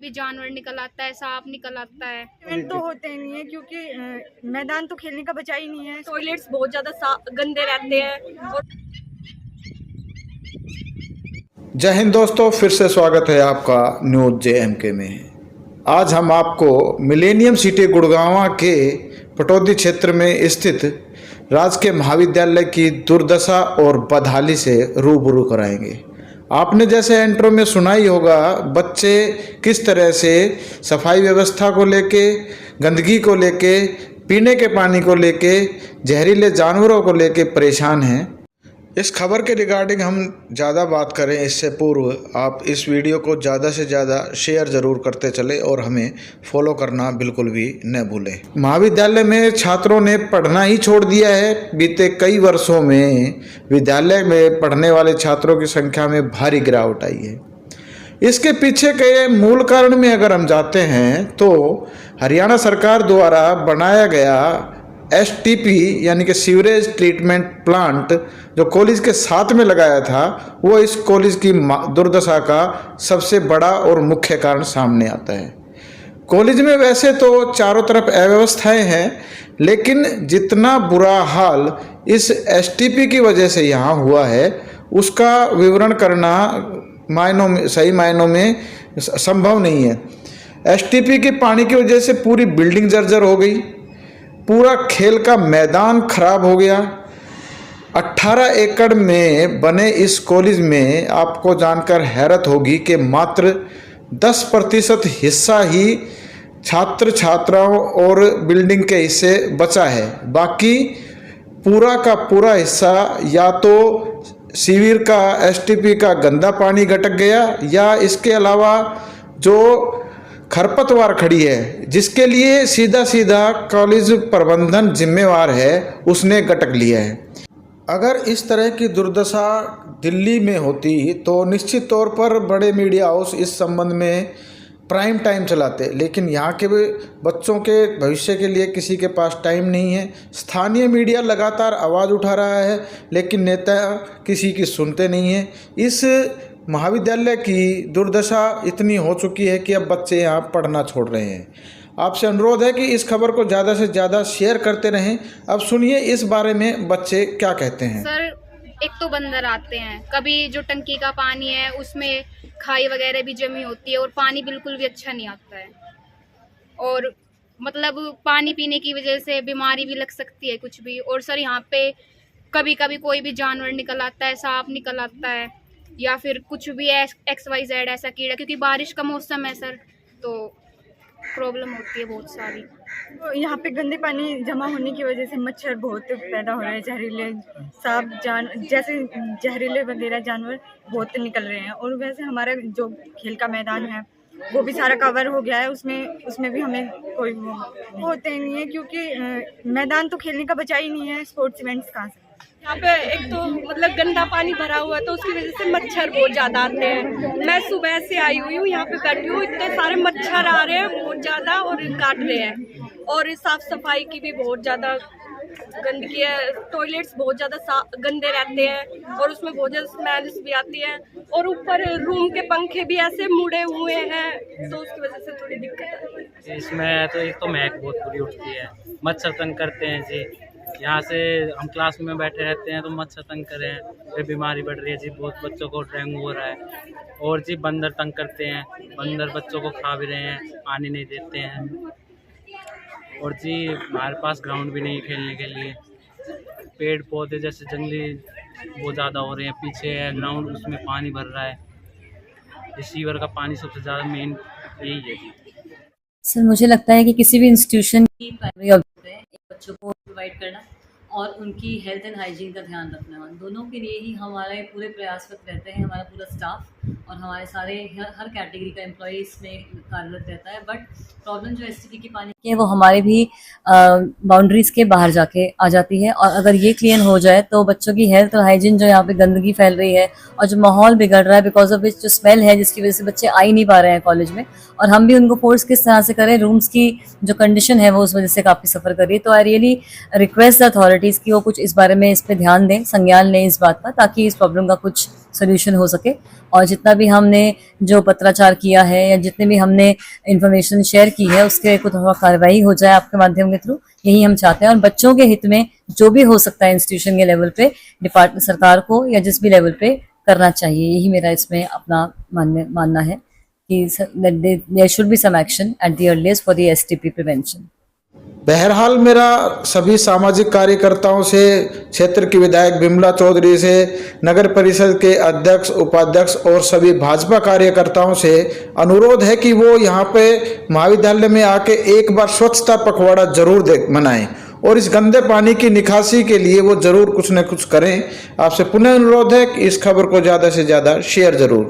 भी जानवर निकल आता है, सांप निकल आता है। इवेंट तो होते ही नहीं है क्योंकि मैदान तो खेलने का बचा ही नहीं है। टॉयलेट्स बहुत ज्यादा गंदे रहते हैं। और जय हिंद दोस्तों, फिर से स्वागत है आपका न्यूज JMK में। आज हम आपको मिलेनियम सिटी गुड़गांव के पटौदी क्षेत्र में स्थित राजकीय महाविद्यालय की दुर्दशा और बदहाली से रूबरू कराएंगे। आपने जैसे इंट्रो में सुना ही होगा, बच्चे किस तरह से सफाई व्यवस्था को लेके, गंदगी को लेके, पीने के पानी को लेके, जहरीले जानवरों को लेके परेशान हैं। इस खबर के रिगार्डिंग हम ज़्यादा बात करें इससे पूर्व आप इस वीडियो को ज़्यादा से ज़्यादा शेयर ज़रूर करते चले और हमें फॉलो करना बिल्कुल भी न भूलें। महाविद्यालय में छात्रों ने पढ़ना ही छोड़ दिया है। बीते कई वर्षों में विद्यालय में पढ़ने वाले छात्रों की संख्या में भारी गिरावट आई है। इसके पीछे के मूल कारण में अगर हम जाते हैं तो हरियाणा सरकार द्वारा बनाया गया STP यानी कि सीवरेज ट्रीटमेंट प्लांट जो कॉलेज के साथ में लगाया था, वो इस कॉलेज की दुर्दशा का सबसे बड़ा और मुख्य कारण सामने आता है। कॉलेज में वैसे तो चारों तरफ अव्यवस्थाएं हैं, लेकिन जितना बुरा हाल इस STP की वजह से यहाँ हुआ है उसका विवरण करना सही मायनों में संभव नहीं है। STP के पानी की वजह से पूरी बिल्डिंग जर्जर हो गई, पूरा खेल का मैदान खराब हो गया। 18 एकड़ में बने इस कॉलेज में आपको जानकर हैरत होगी कि मात्र 10% हिस्सा ही छात्र छात्राओं और बिल्डिंग के हिस्से बचा है। बाकी पूरा का पूरा हिस्सा या तो सीवर का STP का गंदा पानी गटक गया या इसके अलावा जो खरपतवार खड़ी है जिसके लिए सीधा सीधा कॉलेज प्रबंधन जिम्मेवार है, उसने गटक लिया है। अगर इस तरह की दुर्दशा दिल्ली में होती तो निश्चित तौर पर बड़े मीडिया हाउस इस संबंध में प्राइम टाइम चलाते, लेकिन यहाँ के बच्चों के भविष्य के लिए किसी के पास टाइम नहीं है। स्थानीय मीडिया लगातार आवाज़ उठा रहा है, लेकिन नेता किसी की सुनते नहीं हैं। इस महाविद्यालय की दुर्दशा इतनी हो चुकी है कि अब बच्चे यहाँ पढ़ना छोड़ रहे हैं। आपसे अनुरोध है कि इस खबर को ज़्यादा से ज़्यादा शेयर करते रहें। अब सुनिए इस बारे में बच्चे क्या कहते हैं। सर, एक तो बंदर आते हैं, कभी जो टंकी का पानी है उसमें खाई वगैरह भी जमी होती है और पानी बिल्कुल भी अच्छा नहीं आता है। और मतलब पानी पीने की वजह से बीमारी भी लग सकती है कुछ भी। और सर, यहाँ पे कभी कभी कोई भी जानवर निकल आता है, सांप निकल आता है या फिर कुछ भी XYZ ऐसा कीड़ा, क्योंकि बारिश का मौसम है सर, तो प्रॉब्लम होती है बहुत सारी। तो यहाँ पे गंदे पानी जमा होने की वजह से मच्छर बहुत पैदा हो रहे हैं, जहरीले सांप जैसे जहरीले वगैरह जानवर बहुत निकल रहे हैं। और वैसे हमारा जो खेल का मैदान है वो भी सारा कवर हो गया है, उसमें भी हमें कोई वो होते ही नहीं है क्योंकि मैदान तो खेलने का बचा ही नहीं है। स्पोर्ट्स इवेंट्स कहाँ से? यहाँ पे एक तो मतलब गंदा पानी भरा हुआ है तो उसकी वजह से मच्छर बहुत ज्यादा आते हैं। मैं सुबह से आई हुई हूँ, यहाँ पे बैठी हूँ, इतने सारे मच्छर आ रहे हैं बहुत ज्यादा और काट रहे हैं। और साफ सफाई की भी बहुत ज्यादा गंदगी है। टॉयलेट्स बहुत ज्यादा गंदे रहते हैं और उसमें बहुत ज्यादा स्मेल्स भी आती है। और ऊपर रूम के पंखे भी ऐसे मुड़े हुए हैं तो उसकी वजह से थोड़ी दिक्कत आती है। इसमें तो एक तो महक बहुत बुरी उठती है, मच्छर तंग करते हैं जी। यहाँ से हम क्लास में बैठे रहते हैं तो मच्छर तंग कर रहे हैं, फिर बीमारी बढ़ रही है जी, बहुत बच्चों को डेंगू हो रहा है। और जी बंदर तंग करते हैं, बंदर बच्चों को खा भी रहे हैं, पानी नहीं देते हैं। और जी हमारे पास ग्राउंड भी नहीं खेलने के लिए, पेड़ पौधे जैसे जंगली बहुत ज़्यादा हो रहे हैं। पीछे है ग्राउंड, उसमें पानी भर रहा है। रिसीवर का पानी सबसे ज़्यादा मेन यही है जी। सर, मुझे लगता है कि किसी भी इंस्टीट्यूशन की प्राइमरी ऑब्जेक्टिव है बच्चों को प्रोवाइड करना और उनकी हेल्थ एंड हाइजीन का ध्यान रखना। दोनों के लिए ही हमारे पूरे प्रयासरत रहते हैं, हमारा पूरा स्टाफ और हमारे सारे हर कैटेगरी का एम्प्लॉय इसमें कार्यरत रहता है। बट प्रॉब्लम जो STP की पानी की है वो हमारे भी बाउंड्रीज के बाहर जाके आ जाती है। और अगर ये क्लीन हो जाए तो बच्चों की हेल्थ और हाइजीन, जो यहाँ पे गंदगी फैल रही है और जो माहौल बिगड़ रहा है बिकॉज ऑफ विच, जो स्मेल है जिसकी वजह से बच्चे आ ही नहीं पा रहे हैं कॉलेज में, और हम भी उनको फोर्स किस तरह से करें, रूम्स की जो कंडीशन है वो उस वजह से काफ़ी सफ़र कर रही है। तो I really request the authorities की वो कुछ इस बारे में इस पर ध्यान दें, संज्ञान लें इस बात का, ताकि इस प्रॉब्लम का कुछ सोल्यूशन हो सके। और जितना भी हमने जो पत्राचार किया है या जितने भी हमने इंफॉर्मेशन शेयर की है उसके कुछ कार्रवाई हो जाए आपके माध्यम के थ्रू, यही हम चाहते हैं। और बच्चों के हित में जो भी हो सकता है इंस्टीट्यूशन के लेवल पे, डिपार्टमेंट सरकार को या जिस भी लेवल पे करना चाहिए, यही मेरा इसमें अपना मानना है कि there should be some action at the earliest for the STP prevention. बहरहाल मेरा सभी सामाजिक कार्यकर्ताओं से, क्षेत्र की विधायक बिमला चौधरी से, नगर परिषद के अध्यक्ष, उपाध्यक्ष और सभी भाजपा कार्यकर्ताओं से अनुरोध है कि वो यहाँ पे महाविद्यालय में आके एक बार स्वच्छता पखवाड़ा जरूर मनाएं और इस गंदे पानी की निकासी के लिए वो जरूर कुछ न कुछ करें। आपसे पुनः अनुरोध है कि इस खबर को ज़्यादा से ज़्यादा शेयर जरूर